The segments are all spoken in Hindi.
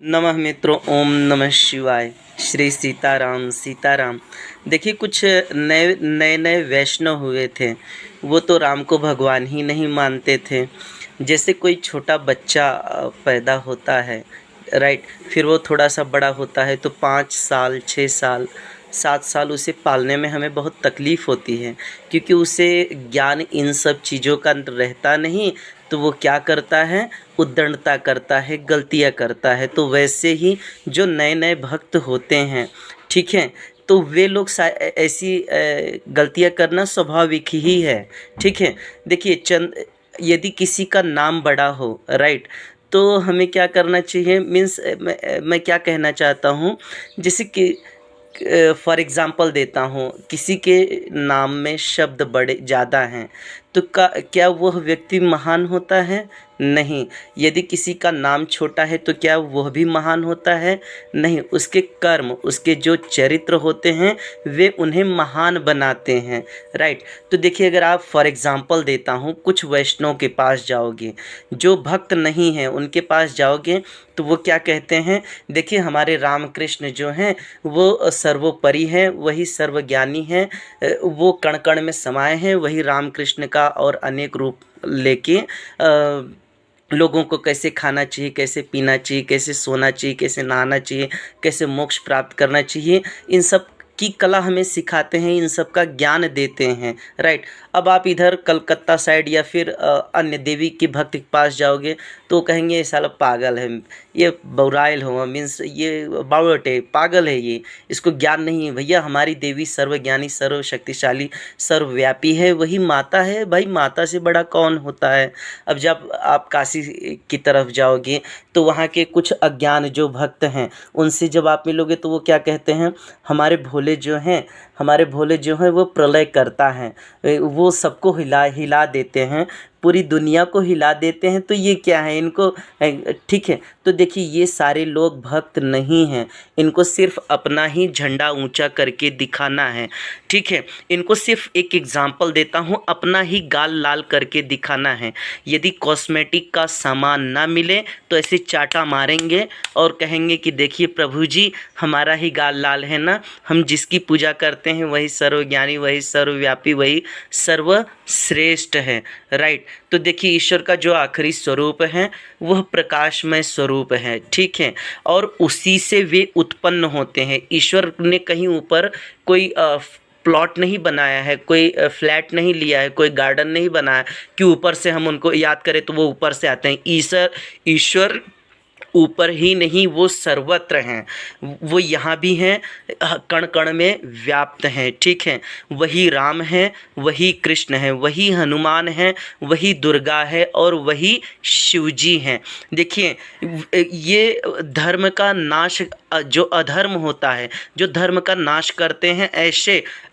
नमः मित्रों, ओम नमः शिवाय। श्री सीताराम सीताराम। देखिए, कुछ नए नए नए वैष्णव हुए थे। वो तो राम को भगवान ही नहीं मानते थे। जैसे कोई छोटा बच्चा पैदा होता है, राइट। फिर वो थोड़ा सा बड़ा होता है तो 5 साल 6 साल 7 साल उसे पालने में हमें बहुत तकलीफ़ होती है, क्योंकि उसे ज्ञान इन सब चीज़ों का रहता नहीं। तो वो क्या करता है, उद्दंडता करता है, गलतियाँ करता है। तो वैसे ही जो नए नए भक्त होते हैं, ठीक है, तो वे लोग ऐसी गलतियाँ करना स्वाभाविक ही है, ठीक है। देखिए, चंद यदि किसी का नाम बड़ा हो, राइट, तो हमें क्या करना चाहिए, मीन्स मैं क्या कहना चाहता हूँ, जैसे कि फॉर एग्ज़ाम्पल देता हूँ, किसी के नाम में शब्द बड़े ज़्यादा हैं, तो क्या वह व्यक्ति महान होता है? नहीं। यदि किसी का नाम छोटा है तो क्या वह भी महान होता है? नहीं। उसके कर्म, उसके जो चरित्र होते हैं, वे उन्हें महान बनाते हैं, राइट। तो देखिए, अगर आप फॉर एग्ज़ाम्पल देता हूँ, कुछ वैष्णव के पास जाओगे, जो भक्त नहीं हैं उनके पास जाओगे, तो वो क्या कहते हैं, देखिए हमारे रामकृष्ण जो हैं वो सर्वोपरि हैं, वही सर्वज्ञानी हैं, वो कण कण में समाये हैं, वही रामकृष्ण का और अनेक रूप लेके लोगों को कैसे खाना चाहिए, कैसे पीना चाहिए, कैसे सोना चाहिए, कैसे नहाना चाहिए, कैसे मोक्ष प्राप्त करना चाहिए, इन सब की कला हमें सिखाते हैं, इन सब का ज्ञान देते हैं, राइट। अब आप इधर कलकत्ता साइड या फिर अन्य देवी के भक्त के पास जाओगे तो कहेंगे ये साला पागल है, ये बौराइल हो, मीन्स ये बावट है, पागल है, ये इसको ज्ञान नहीं है। भैया, हमारी देवी सर्वज्ञानी, सर्वशक्तिशाली, सर्वव्यापी है, वही माता है। भाई, माता से बड़ा कौन होता है? अब जब आप काशी की तरफ जाओगे तो वहाँ के कुछ अज्ञान जो भक्त हैं, उनसे जब आप मिलोगे तो वो क्या कहते हैं, हमारे भोले जो हैं वो प्रलय करता है, वो सबको हिला हिला देते हैं, पूरी दुनिया को हिला देते हैं। तो ये क्या है इनको, ठीक है। तो देखिए, ये सारे लोग भक्त नहीं हैं, इनको सिर्फ अपना ही झंडा ऊंचा करके दिखाना है, ठीक है। इनको सिर्फ एक एग्जांपल देता हूँ, अपना ही गाल लाल करके दिखाना है। यदि कॉस्मेटिक का सामान ना मिले तो ऐसे चाटा मारेंगे और कहेंगे कि देखिए प्रभु जी, हमारा ही गाल लाल है ना, हम जिसकी पूजा करते हैं वही सर्वज्ञानी, वही सर्वव्यापी, वही सर्वश्रेष्ठ है, राइट। तो देखिए, ईश्वर का जो आखिरी स्वरूप है वह प्रकाशमय स्वरूप है, ठीक है, और उसी से वे उत्पन्न होते हैं। ईश्वर ने कहीं ऊपर कोई प्लॉट नहीं बनाया है, कोई फ्लैट नहीं लिया है, कोई गार्डन नहीं बनाया कि ऊपर से हम उनको याद करें तो वो ऊपर से आते हैं। ईश्वर ऊपर ही नहीं, वो सर्वत्र हैं, वो यहाँ भी हैं, कण कण में व्याप्त हैं, ठीक है। वही राम है, वही कृष्ण है, वही हनुमान है, वही दुर्गा है और वही शिवजी हैं। देखिए, ये धर्म का नाश, जो अधर्म होता है, जो धर्म का नाश करते हैं,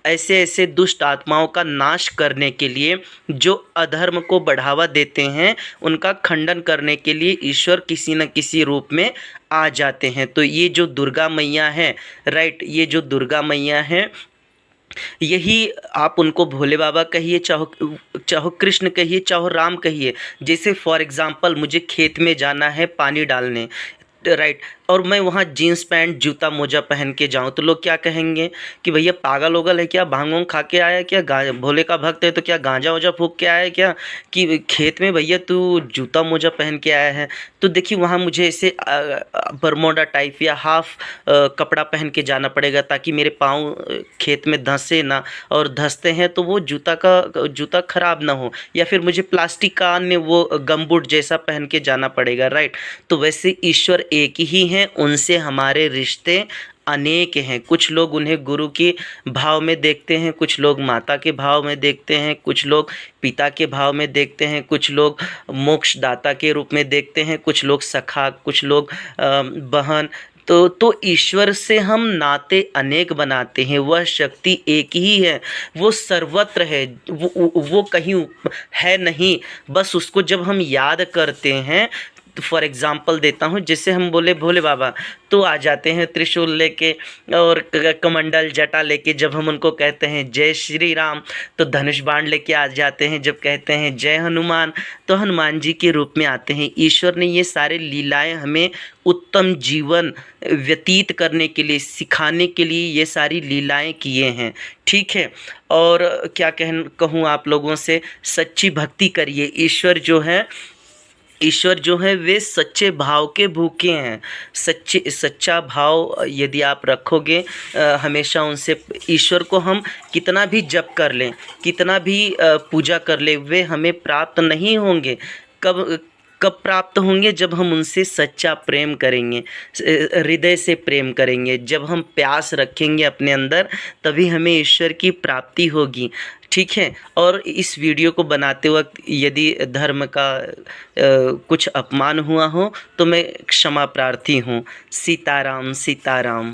ऐसे दुष्ट आत्माओं का नाश करने के लिए, जो अधर्म को बढ़ावा देते हैं, उनका खंडन करने के लिए ईश्वर किसी न किसी रूप में आ जाते हैं। तो ये जो दुर्गा मैया है, राइट, ये जो दुर्गा मैया है, यही आप उनको भोले बाबा कहिए, चाहो कृष्ण कहिए, चाहो राम कहिए। जैसे फॉर एग्जांपल, मुझे खेत में जाना है पानी डालने, राइट, और मैं वहाँ जीन्स पैंट जूता मोजा पहन के जाऊँ तो लोग क्या कहेंगे कि भैया पागल होगल है क्या, भांग वांग खा के आया क्या, भोले का भक्त है तो क्या गांजा वोजा फूंक के आया है क्या, कि खेत में भैया तू जूता मोजा पहन के आया है। तो देखिए, वहाँ मुझे ऐसे बरमोडा टाइप या हाफ कपड़ा पहन के जाना पड़ेगा, ताकि मेरे पाँव खेत में धंसे ना, और धंसते हैं तो वो जूता ख़राब ना हो, या फिर मुझे प्लास्टिक का अन्य वो गमबूट जैसा पहन के जाना पड़ेगा, राइट। तो वैसे ईश्वर एक ही हैं, उनसे हमारे रिश्ते अनेक हैं। कुछ लोग उन्हें गुरु के भाव में देखते हैं, कुछ लोग माता के भाव में देखते हैं, कुछ लोग पिता के भाव में देखते हैं, कुछ लोग मोक्षदाता के रूप में देखते हैं, कुछ लोग सखा, कुछ लोग बहन। तो ईश्वर से हम नाते अनेक बनाते हैं, वह शक्ति एक ही है, वो सर्वत्र है, वो कहीं है नहीं। बस उसको जब हम याद करते हैं फॉर एग्ज़ाम्पल देता हूँ, जैसे हम बोले भोले बाबा तो आ जाते हैं त्रिशूल लेके और कमंडल जटा लेके। जब हम उनको कहते हैं जय श्री राम तो धनुष बाण लेके आ जाते हैं। जब कहते हैं जय हनुमान तो हनुमान जी के रूप में आते हैं। ईश्वर ने ये सारे लीलाएं हमें उत्तम जीवन व्यतीत करने के लिए, सिखाने के लिए ये सारी लीलाएं किए हैं, ठीक है। और क्या कहूँ आप लोगों से, सच्ची भक्ति करिए। ईश्वर जो है वे सच्चे भाव के भूखे हैं। सच्चा भाव यदि आप रखोगे हमेशा उनसे, ईश्वर को हम कितना भी जप कर लें, कितना भी पूजा कर लें, वे हमें प्राप्त नहीं होंगे। कब प्राप्त होंगे? जब हम उनसे सच्चा प्रेम करेंगे, हृदय से प्रेम करेंगे, जब हम प्यास रखेंगे अपने अंदर, तभी हमें ईश्वर की प्राप्ति होगी, ठीक है। और इस वीडियो को बनाते वक्त यदि धर्म का कुछ अपमान हुआ हो तो मैं क्षमा प्रार्थी हूँ। सीताराम सीताराम।